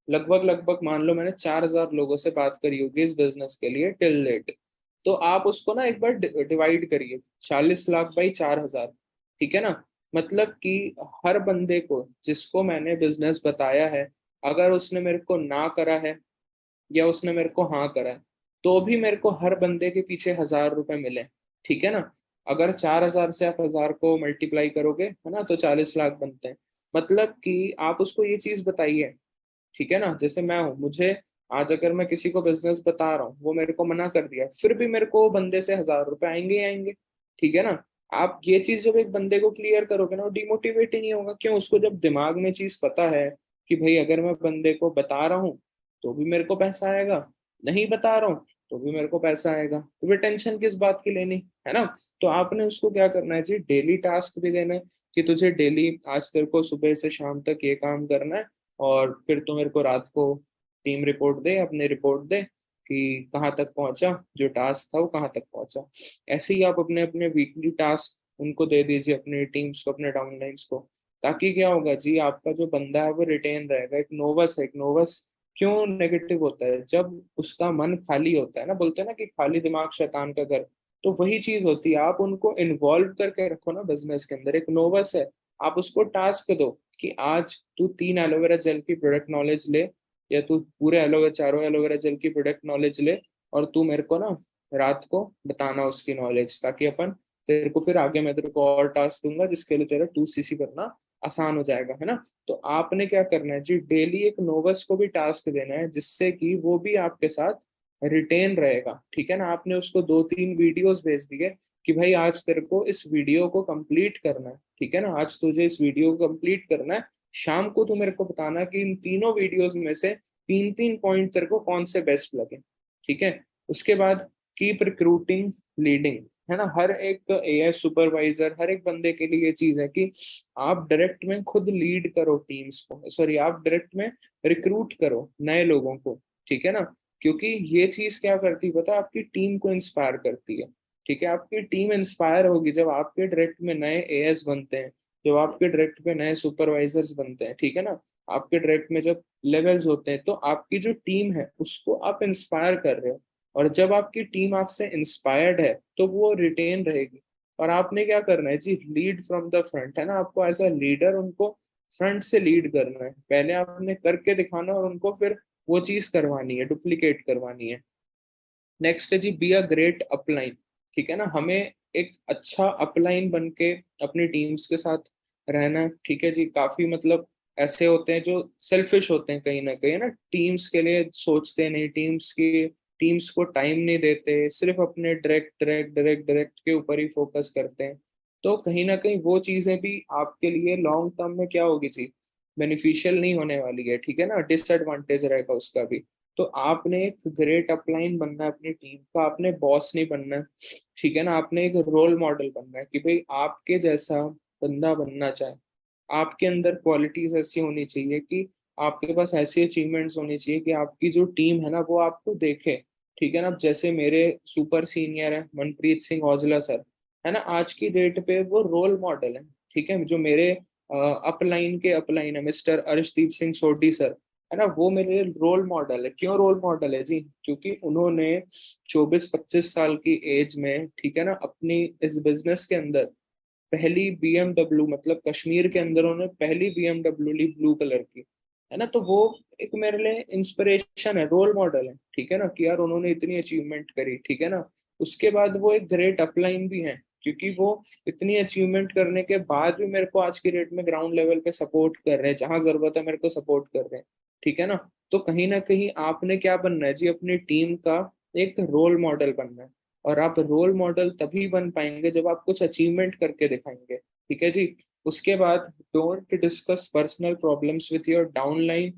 A: लगभग लगभग मान लो मैंने 4,000 लोगों से बात करी होगी इस बिजनेस के लिए टिल डेट, तो आप उसको ना एक बार डिवाइड करिए, 40 लाख बाई 4,000। ठीक है ना। मतलब कि हर बंदे को जिसको मैंने बिजनेस बताया है, अगर उसने मेरे को ना करा है या उसने मेरे को हाँ करा है, तो भी मेरे को हर बंदे के पीछे 1,000 रुपए मिले। ठीक है ना। अगर 4,000 से आप 1,000 को मल्टीप्लाई करोगे, है ना, तो 40 लाख बनते हैं। मतलब कि आप उसको ये चीज बताइए। ठीक है ना, जैसे मैं हूँ, मुझे आज अगर मैं किसी को बिजनेस बता रहा हूँ, वो मेरे को मना कर दिया, फिर भी मेरे को वो बंदे से 1,000 रुपए आएंगे ही आएंगे। ठीक है ना। आप ये चीज जब एक बंदे को क्लियर करोगे ना, वो डिमोटिवेट ही नहीं होगा। क्यों? उसको जब दिमाग में चीज पता है कि भाई अगर मैं बंदे को बता रहा हूँ तो भी मेरे को पैसा आएगा, नहीं बता रहा हूँ तो भी मेरे को पैसा आएगा, तो फिर टेंशन किस बात की लेनी, है ना। तो आपने उसको क्या करना है जी? डेली टास्क भी देना है कि तुझे डेली आज तेरे को सुबह से शाम तक ये काम करना है, और फिर तो मेरे को रात को टीम रिपोर्ट दे, अपनी रिपोर्ट दे कि कहाँ तक पहुंचा, जो टास्क था वो कहाँ तक पहुंचा। ऐसे ही आप अपने अपने वीकली टास्क उनको दे दीजिए, अपनी टीम्स को, अपने डाउनलाइंस को। ताकि क्या होगा जी, आपका जो बंदा है वो रिटेन रहेगा। एक नोवस है, एक नोवस क्यों नेगेटिव होता है? जब उसका मन खाली होता है ना, बोलते हैं ना कि खाली दिमाग शैतान का घर, तो वही चीज होती है। आप उनको इन्वॉल्व करके रखो ना बिजनेस के अंदर। एक नोवस है, आप उसको टास्क दो कि आज तू 3 एलोवेरा जेल की प्रोडक्ट नॉलेज ले, या तू पूरे एलोवेरा, चारों एलोवेरा जेल की प्रोडक्ट नॉलेज ले, और तू मेरे को ना रात को बताना उसकी नॉलेज, ताकि अपन तेरे को फिर आगे मैं तेरे को और टास्क दूंगा जिसके लिए तेरा 2 सीसी करना आसान हो जाएगा, है ना। तो आपने क्या करना है जी, डेली एक नोवस को भी टास्क देना है, जिससे कि वो भी आपके साथ रिटेन रहेगा, ठीक है ना। आपने उसको 2-3 वीडियोस भेज दिए कि भाई आज तेरे को इस वीडियो को कंप्लीट करना है, ठीक है ना, आज तुझे इस वीडियो को कंप्लीट करना है। शाम को तू मेरे को बताना कि इन तीनों वीडियोस में से 3-3 पॉइंट तेरे को कौन से बेस्ट लगे, ठीक है। उसके बाद कीप रिक्रूटिंग लीडिंग, है ना। हर एक एआई सुपरवाइजर, हर एक बंदे के लिए ये चीज है कि आप डायरेक्ट में खुद लीड करो टीम्स को, सॉरी आप डायरेक्ट में रिक्रूट करो नए लोगों को, ठीक है ना। क्योंकि ये चीज क्या करती है पता है, आपकी टीम को इंस्पायर करती है, ठीक है। आपकी टीम इंस्पायर होगी जब आपके डायरेक्ट में नए एएस बनते हैं, जब आपके डायरेक्ट में नए सुपरवाइजर्स बनते हैं, ठीक है ना। आपके डायरेक्ट में जब लेवल्स होते हैं, तो आपकी जो टीम है उसको आप इंस्पायर कर रहे हो, और जब आपकी टीम आपसे इंस्पायर्ड है तो वो रिटेन रहेगी। और आपने क्या करना है जी, लीड फ्रॉम द फ्रंट, है ना। आपको एज अ लीडर उनको फ्रंट से लीड करना है, पहले आपने करके दिखाना और उनको फिर वो चीज करवानी है, डुप्लीकेट करवानी है। नेक्स्ट है जी, बी अ ग्रेट अपलाइन, ठीक है ना। हमें एक अच्छा अपलाइन बन के अपनी टीम्स के साथ रहना है, ठीक है जी। काफी मतलब ऐसे होते हैं जो सेल्फिश होते हैं कहीं ना कहीं, ना टीम्स के लिए सोचते नहीं, टीम्स को टाइम नहीं देते, सिर्फ अपने डायरेक्ट डायरेक्ट डायरेक्ट डायरेक्ट के ऊपर ही फोकस करते हैं। तो कहीं ना कहीं वो चीजें भी आपके लिए लॉन्ग टर्म में क्या होगी जी, बेनिफिशियल नहीं होने वाली है, ठीक है ना, डिसएडवांटेज रहेगा उसका भी। तो आपने एक ग्रेट अपलाइन बनना है अपनी टीम का, आपने बॉस नहीं बनना है, ठीक है ना। आपने एक रोल मॉडल बनना है कि भाई आपके जैसा बंदा बनना चाहे, आपके अंदर क्वालिटीज ऐसी होनी चाहिए कि आपके पास ऐसी अचीवमेंट्स होनी चाहिए कि आपकी जो टीम है ना वो आपको देखे, ठीक है ना। अब जैसे मेरे सुपर सीनियर है मनप्रीत सिंह औजला सर, है ना, आज की डेट पे वो रोल मॉडल है, ठीक है। जो मेरे अपलाइन के अपलाइन है मिस्टर अर्शदीप सिंह सोढी सर, है ना, वो मेरे रोल मॉडल है। क्यों रोल मॉडल है जी, क्योंकि उन्होंने 24-25 साल की एज में, ठीक है ना, अपनी इस बिजनेस के अंदर पहली बीएमडब्ल्यू, मतलब कश्मीर के अंदर उन्होंने पहली बीएमडब्ल्यू ली ब्लू कलर की, है ना। तो वो एक मेरे लिए इंस्पिरेशन है, रोल मॉडल है, ठीक है ना, कि यार उन्होंने इतनी अचीवमेंट करी, ठीक है ना। उसके बाद वो एक ग्रेट अपलाइन भी है, क्योंकि वो इतनी अचीवमेंट करने के बाद भी मेरे को आज की डेट में ग्राउंड लेवल पे सपोर्ट कर रहे हैं, जहां जरूरत है मेरे को सपोर्ट कर रहे हैं, ठीक है ना। तो कहीं ना कहीं आपने क्या बनना है जी, अपनी टीम का एक रोल मॉडल बनना है। और आप रोल मॉडल तभी बन पाएंगे जब आप कुछ अचीवमेंट करके दिखाएंगे, ठीक है जी। उसके बाद don't discuss personal problems with your down line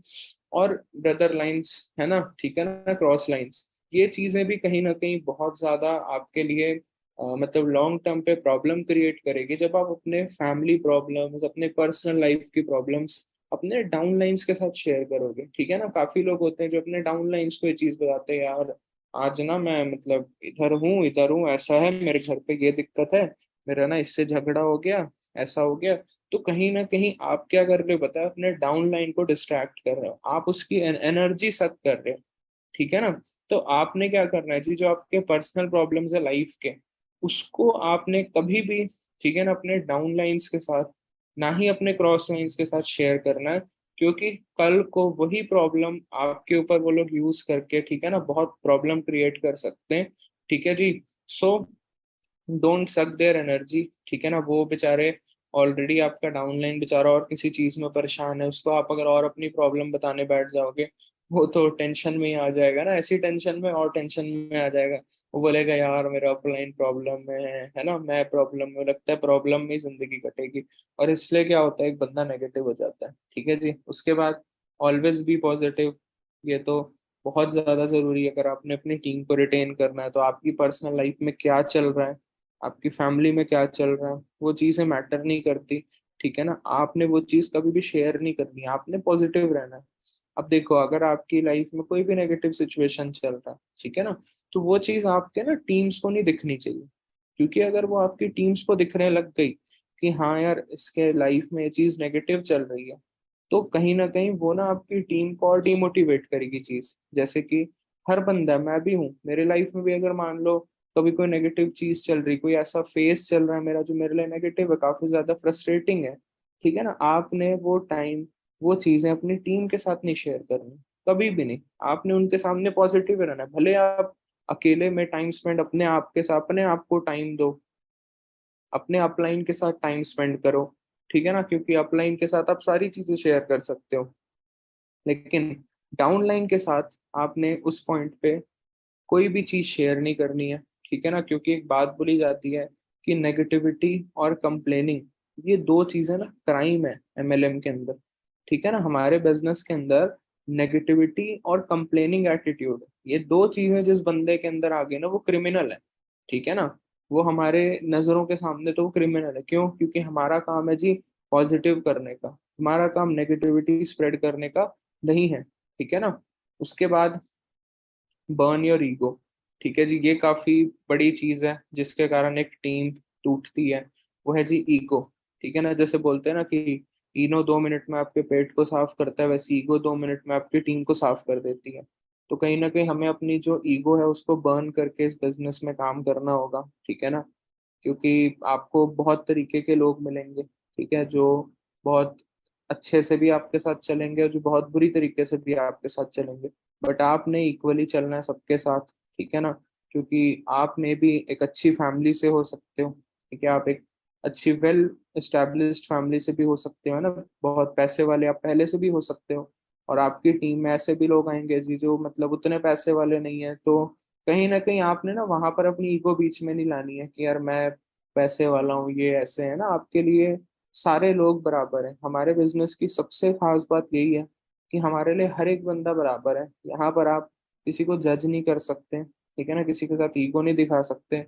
A: और ब्रदर लाइंस, है ना, ठीक है ना, क्रॉस लाइंस। ये चीजें भी कहीं ना कहीं बहुत ज्यादा आपके लिए मतलब लॉन्ग टर्म पे प्रॉब्लम क्रिएट करेगी, जब आप अपने फैमिली प्रॉब्लम्स, अपने पर्सनल लाइफ की प्रॉब्लम्स अपने डाउन लाइंस के साथ शेयर करोगे, ठीक है ना। काफी लोग होते हैं जो अपने डाउन लाइंस को ये चीज बताते हैं, यार आज ना मैं मतलब इधर हूँ, ऐसा है मेरे घर पे, ये दिक्कत है, मेरा ना इससे झगड़ा हो गया, ऐसा हो गया। तो कहीं ना कहीं आप क्या कर रहे हो पता है, अपने डाउन लाइन को डिस्ट्रैक्ट कर रहे हो, आप उसकी एनर्जी सक कर रहे हो, ठीक है ना। तो आपने क्या करना है जी, जो आपके पर्सनल प्रॉब्लम्स है लाइफ के, उसको आपने कभी भी, ठीक है ना, अपने डाउन लाइंस के साथ, ना ही अपने क्रॉस लाइंस के साथ शेयर करना है। क्योंकि कल को वही प्रॉब्लम आपके ऊपर वो लोग यूज करके, ठीक है ना, बहुत प्रॉब्लम क्रिएट कर सकते हैं, ठीक है जी। सो डोंट सक देयर एनर्जी, ठीक है ना। वो बेचारे ऑलरेडी, आपका डाउनलाइन बेचारा और किसी चीज में परेशान है, उसको आप अगर और अपनी प्रॉब्लम बताने बैठ जाओगे, वो तो टेंशन में ही आ जाएगा ना, ऐसी टेंशन में और टेंशन में आ जाएगा। वो बोलेगा यार मेरा अपलाइन प्रॉब्लम में है ना, मैं प्रॉब्लम में, लगता है प्रॉब्लम में ही जिंदगी कटेगी। और इसलिए क्या होता है, एक बंदा नेगेटिव हो जाता है, ठीक है जी। उसके बाद ऑलवेज बी पॉजिटिव, ये तो बहुत ज्यादा जरूरी है। अगर आपने अपनी टीम को रिटेन करना है, तो आपकी पर्सनल लाइफ में क्या चल रहा है, आपकी फैमिली में क्या चल रहा है, वो चीजें मैटर नहीं करती, ठीक है ना। आपने वो चीज कभी भी शेयर नहीं करनी है, आपने पॉजिटिव रहना है। अब देखो, अगर आपकी लाइफ में कोई भी नेगेटिव सिचुएशन चल रहा है, ठीक है ना, तो वो चीज आपके ना टीम्स को नहीं दिखनी चाहिए। क्योंकि अगर वो आपकी टीम्स को दिखने लग गई कि हाँ यार इसके लाइफ में ये चीज नेगेटिव चल रही है, तो कहीं ना कहीं वो ना आपकी टीम को और डिमोटिवेट करेगी चीज। जैसे कि हर बंदा, मैं भी हूँ, मेरे लाइफ में भी अगर मान लो कभी कोई नेगेटिव चीज चल रही, कोई ऐसा फेस चल रहा है मेरा जो मेरे लिए नेगेटिव है, काफी ज्यादा फ्रस्ट्रेटिंग है, ठीक है ना, आपने वो टाइम, वो चीजें अपनी टीम के साथ नहीं शेयर करनी, कभी भी नहीं। आपने उनके सामने पॉजिटिव रहना है, भले आप अकेले में टाइम स्पेंड अपने आप के साथ, अपने आप को टाइम दो, अपने अपलाइन के साथ टाइम स्पेंड करो, ठीक है ना, क्योंकि अपलाइन के साथ आप सारी चीजें शेयर कर सकते हो, लेकिन डाउनलाइन के साथ आपने उस पॉइंट पे कोई भी चीज शेयर नहीं करनी है। ठीक है ना, क्योंकि एक बात बोली जाती है कि नेगेटिविटी और कंप्लेनिंग, ये दो चीजें ना क्राइम है एमएलएम के अंदर। ठीक है ना, हमारे बिजनेस के अंदर नेगेटिविटी और कंप्लेनिंग एटीट्यूड, ये दो चीजें जिस बंदे के अंदर आ गई ना, वो क्रिमिनल है। ठीक है ना, वो हमारे नजरों के सामने तो वो क्रिमिनल है। क्यों? क्योंकि हमारा काम है जी पॉजिटिव करने का, हमारा काम नेगेटिविटी स्प्रेड करने का नहीं है। ठीक है ना। उसके बाद बर्न योर ईगो। ठीक है जी, ये काफी बड़ी चीज है जिसके कारण एक टीम टूटती है, वो है जी ईगो। ठीक है ना, जैसे बोलते हैं ना कि इनो 2 मिनट में आपके पेट को साफ करता है, वैसे ईगो 2 मिनट में आपकी टीम को साफ कर देती है। तो कहीं ना कहीं हमें अपनी जो ईगो है उसको बर्न करके इस बिजनेस में काम करना होगा। ठीक है ना, क्योंकि आपको बहुत तरीके के लोग मिलेंगे, ठीक है, जो बहुत अच्छे से भी आपके साथ चलेंगे और जो बहुत बुरी तरीके से भी आपके साथ चलेंगे। बट आपने इक्वली चलना है सबके साथ। ठीक है ना, क्योंकि आप में भी एक अच्छी फैमिली से हो सकते हो। ठीक है, आप एक अच्छी वेल एस्टेब्लिश्ड फैमिली से भी हो सकते हो, है ना, बहुत पैसे वाले आप पहले से भी हो सकते हो। और आपकी टीम में ऐसे भी लोग आएंगे जी जो मतलब उतने पैसे वाले नहीं है, तो कहीं ना कहीं आपने ना वहां पर अपनी ईगो बीच में नहीं लानी है कि यार मैं पैसे वाला हूँ, ये ऐसे है ना। आपके लिए सारे लोग बराबर हैं। हमारे बिजनेस की सबसे खास बात यही है कि हमारे लिए हर एक बंदा बराबर है। यहाँ पर आप किसी को जज नहीं कर सकते। ठीक है ना, किसी के साथ ईगो नहीं दिखा सकते,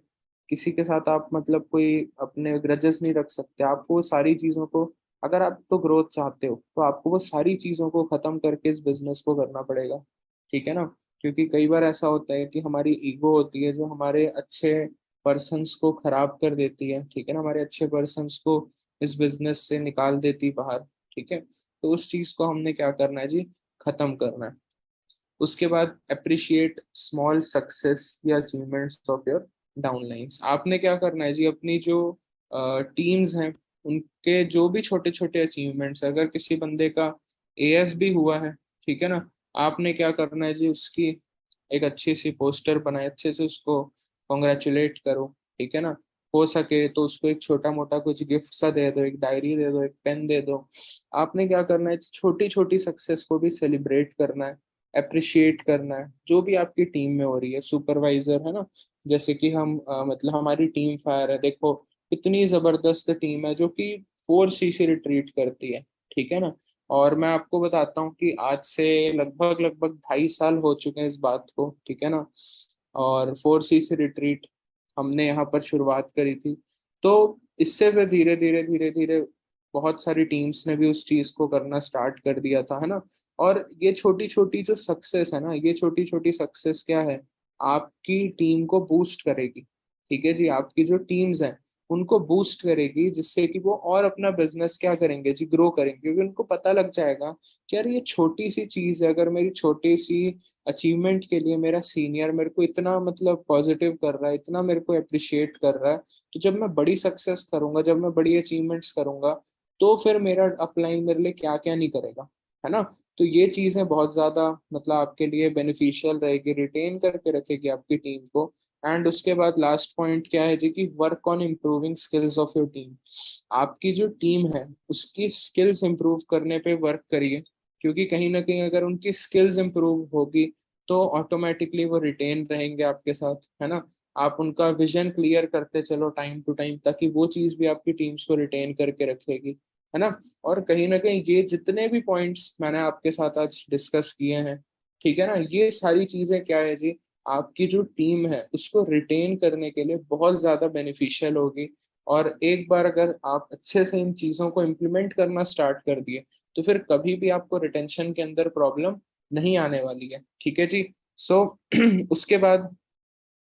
A: किसी के साथ आप मतलब कोई अपने ग्रजेस नहीं रख सकते। आपको वो सारी चीजों को, अगर आप तो ग्रोथ चाहते हो तो आपको वो सारी चीजों को खत्म करके इस बिजनेस को करना पड़ेगा। ठीक है ना, क्योंकि कई बार ऐसा होता है कि हमारी ईगो होती है जो हमारे अच्छे पर्सन्स को खराब कर देती है। ठीक है ना, हमारे अच्छे पर्सन्स को इस बिजनेस से निकाल देती बाहर। ठीक है, तो उस चीज को हमने क्या करना है जी, खत्म करना है। उसके बाद अप्रिशिएट स्मॉल सक्सेस या अचीवमेंट्स ऑफ योर डाउनलाइंस। आपने क्या करना है जी, अपनी जो टीम्स हैं उनके जो भी छोटे छोटे अचीवमेंट्स, अगर किसी बंदे का एएस भी हुआ है, ठीक है ना, आपने क्या करना है जी, उसकी एक अच्छी सी पोस्टर बनाए, अच्छे से उसको कॉन्ग्रेचुलेट करो। ठीक है ना, हो सके तो उसको एक छोटा मोटा कुछ गिफ्ट सा दे दो, एक डायरी दे दो, एक पेन दे दो। आपने क्या करना है, छोटी छोटी सक्सेस को भी सेलिब्रेट करना है, अप्रिशिएट करना है, जो भी आपकी टीम में हो रही है। सुपरवाइजर है ना, जैसे कि हम मतलब हमारी टीम फायर है, देखो इतनी जबरदस्त टीम है जो कि 4C से रिट्रीट करती है। ठीक है ना, और मैं आपको बताता हूँ कि आज से लगभग लगभग 2.5 साल हो चुके हैं इस बात को। ठीक है ना, और 4C से रिट्रीट हमने यहाँ पर शुरुआत करी थी। तो इससे फिर धीरे धीरे धीरे धीरे बहुत सारी टीम्स ने भी उस चीज को करना स्टार्ट कर दिया था, है ना। और ये छोटी छोटी जो सक्सेस है ना, ये छोटी छोटी सक्सेस क्या है, आपकी टीम को बूस्ट करेगी। ठीक है जी, आपकी जो टीम्स हैं उनको बूस्ट करेगी, जिससे कि वो और अपना बिजनेस क्या करेंगे जी, ग्रो करेंगे, क्योंकि उनको पता लग जाएगा कि यार ये छोटी सी चीज है, अगर मेरी छोटी सी अचीवमेंट के लिए मेरा सीनियर मेरे को इतना मतलब पॉजिटिव कर रहा है, इतना मेरे को अप्रिशिएट कर रहा है, तो जब मैं बड़ी सक्सेस करूंगा, जब मैं बड़ी अचीवमेंट्स करूंगा, तो फिर मेरा अपलाइन मेरे लिए क्या क्या नहीं करेगा, है ना। तो ये चीजें बहुत ज्यादा मतलब आपके लिए बेनिफिशियल रहेगी, रिटेन करके रखेगी आपकी टीम को। एंड उसके बाद लास्ट पॉइंट क्या है जी, कि work on improving skills of your team. आपकी जो टीम है उसकी स्किल्स इंप्रूव करने पे वर्क करिए, क्योंकि कहीं ना कहीं अगर उनकी स्किल्स इंप्रूव होगी तो ऑटोमेटिकली वो रिटेन रहेंगे आपके साथ, है ना। आप उनका विजन क्लियर करते चलो टाइम टू टाइम, ताकि वो चीज भी आपकी टीम्स को रिटेन करके रखेगी, है ना। और कहीं ना कहीं ये जितने भी पॉइंट्स मैंने आपके साथ आज डिस्कस किए हैं, ठीक है ना, ये सारी चीजें क्या है जी, आपकी जो टीम है उसको रिटेन करने के लिए बहुत ज्यादा बेनिफिशियल होगी। और एक बार अगर आप अच्छे से इन चीजों को इम्प्लीमेंट करना स्टार्ट कर दिए, तो फिर कभी भी आपको रिटेंशन के अंदर प्रॉब्लम नहीं आने वाली है। ठीक है जी। सो उसके बाद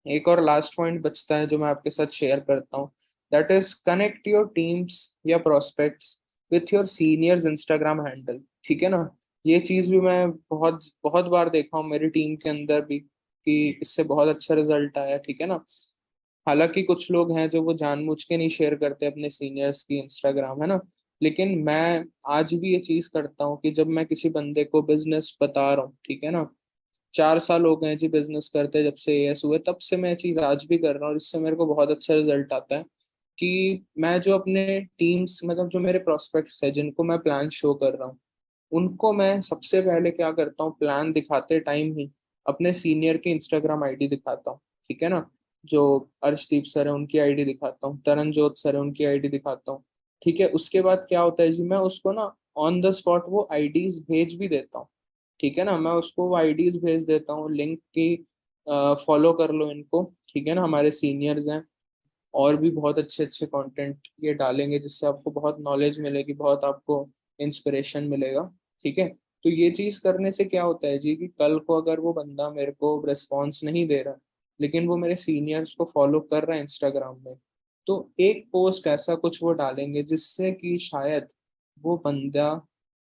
A: एक और लास्ट पॉइंट बचता है जो मैं आपके साथ शेयर करता हूँ, that is connect your teams या prospects with your seniors Instagram handle. ठीक है ना, ये चीज भी मैं बहुत बहुत बार देखा हूँ मेरी टीम के अंदर भी, कि इससे बहुत अच्छा रिजल्ट आया। ठीक है ना, हालांकि कुछ लोग हैं जो वो जानबूझ के नहीं शेयर करते अपने सीनियर्स की इंस्टाग्राम, है ना, लेकिन मैं आज भी ये चीज करता हूँ कि जब मैं किसी बंदे को बिजनेस बता रहा हूँ, ठीक है ना, 4 साल हो गए जी बिजनेस करते जब से एएस हुए, तब से मैं ये चीज आज भी कर रहा हूँ और इससे मेरे को बहुत अच्छा रिजल्ट आता है। कि मैं जो अपने टीम्स, मतलब जो मेरे प्रोस्पेक्ट्स है जिनको मैं प्लान शो कर रहा हूँ, उनको मैं सबसे पहले क्या करता हूँ, प्लान दिखाते टाइम ही अपने सीनियर की इंस्टाग्राम आईडी दिखाता हूँ। ठीक है ना, जो अर्शदीप सर है उनकी आईडी दिखाता हूँ, तरनजोत सर है उनकी आईडी दिखाता हूँ। ठीक है, उसके बाद क्या होता है जी, मैं उसको ना ऑन द स्पॉट वो आईडीज भेज भी देता हूँ। ठीक है ना, मैं उसको वो आईडीज भेज देता हूँ लिंक की, फॉलो कर लो इनको। ठीक है ना, हमारे सीनियर्स हैं, और भी बहुत अच्छे अच्छे कंटेंट ये डालेंगे जिससे आपको बहुत नॉलेज मिलेगी, बहुत आपको इंस्पिरेशन मिलेगा। ठीक है, तो ये चीज करने से क्या होता है जी, कि कल को अगर वो बंदा मेरे को रिस्पॉन्स नहीं दे रहा, लेकिन वो मेरे सीनियर्स को फॉलो कर रहा है इंस्टाग्राम में, तो एक पोस्ट ऐसा कुछ वो डालेंगे जिससे कि शायद वो बंदा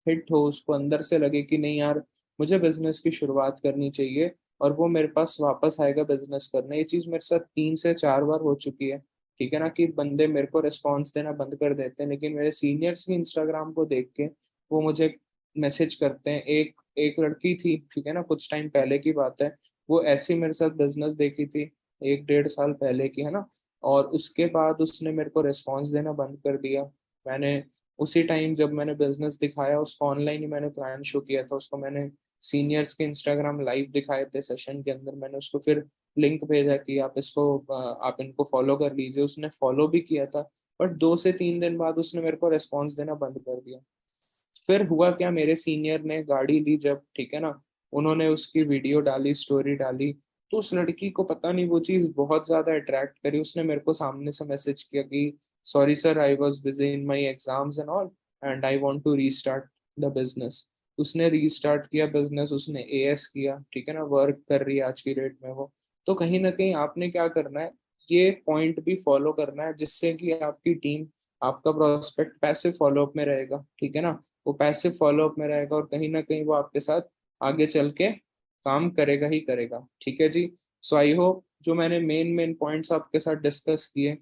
A: हिट हो, उसको अंदर से लगे कि नहीं यार, मुझे बिजनेस की शुरुआत करनी चाहिए, और वो मेरे पास वापस आएगा बिजनेस करने। ये चीज मेरे साथ 3 से 4 बार हो चुकी है। ठीक है ना, कि बंदे मेरे को रिस्पॉन्स देना बंद कर देते हैं, लेकिन मेरे सीनियर्स की इंस्टाग्राम को देख के वो मुझे मैसेज करते हैं। एक एक लड़की थी, ठीक है ना, कुछ टाइम पहले की बात है, वो ऐसे ही मेरे साथ बिजनेस देखी थी, 1 डेढ़ साल पहले की है ना, और उसके बाद उसने मेरे को रिस्पॉन्स देना बंद कर दिया। मैंने उसी टाइम जब मैंने बिजनेस दिखाया उसको, ऑनलाइन ही मैंने प्लान शो किया था उसको, मैंने सीनियर्स के इंस्टाग्राम लाइव दिखाए थे सेशन के अंदर, मैंने उसको फिर लिंक भेजा कि आप इसको आप इनको फॉलो कर लीजिए। उसने फॉलो भी किया था, बट 2 से 3 दिन बाद उसने मेरे को रेस्पॉन्स देना बंद कर दिया। फिर हुआ क्या, मेरे सीनियर ने गाड़ी ली जब, ठीक है ना, उन्होंने उसकी वीडियो डाली, स्टोरी डाली, तो उस लड़की को पता नहीं वो चीज़ बहुत ज़्यादा अट्रैक्ट करी। उसने मेरे को सामने से मैसेज किया कि sorry sir, I was busy in my exams and all, and I want to restart the business. उसने रीस्टार्ट किया बिजनेस, उसने एएस किया, ठीक है ना, वर्क कर रही है आज की डेट में वो। तो कहीं ना कहीं आपने क्या करना है, ये पॉइंट भी फॉलो करना है, जिससे कि आपकी टीम, आपका प्रोस्पेक्ट पैसिव फॉलोअप में रहेगा। ठीक है ना, वो पैसिव फॉलोअप में रहेगा, और कहीं ना कहीं वो आपके साथ आगे चल के काम करेगा ही करेगा। ठीक है जी। सो आई होप जो मैंने मेन मेन पॉइंट्स आपके साथ डिस्कस किए,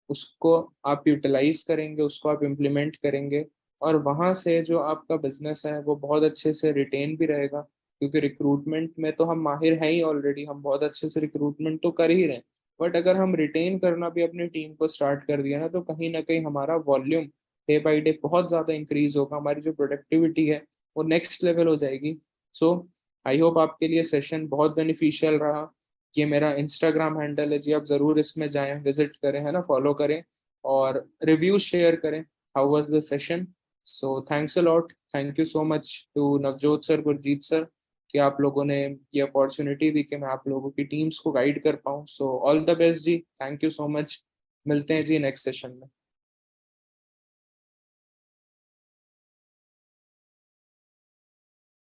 A: उसको आप यूटिलाइज करेंगे, उसको आप इम्प्लीमेंट करेंगे, और वहां से जो आपका बिजनेस है वो बहुत अच्छे से रिटेन भी रहेगा। क्योंकि रिक्रूटमेंट में तो हम माहिर हैं ही ऑलरेडी, हम बहुत अच्छे से रिक्रूटमेंट तो कर ही रहे हैं, बट अगर हम रिटेन करना भी अपनी टीम को स्टार्ट कर दिया ना, तो कहीं ना कहीं हमारा वॉल्यूम डे बाई डे बहुत ज़्यादा इंक्रीज होगा, हमारी जो प्रोडक्टिविटी है वो नेक्स्ट लेवल हो जाएगी। सो आई होप आपके लिए सेशन बहुत बेनिफिशियल रहा। ये मेरा इंस्टाग्राम हैंडल है जी, आप ज़रूर इसमें जाएं, विजिट करें, है ना, फॉलो करें, और रिव्यू शेयर करें, how was the session. So thanks a lot, thank you so much to Navjot sir, Gurjeet sir, कि आप लोगों ने ये अपॉर्चुनिटी दी कि मैं आप लोगों की टीम्स को गाइड कर पाऊँ। सो ऑल द बेस्ट जी, थैंक यू सो मच। मिलते हैं जी नेक्स्ट सेशन में।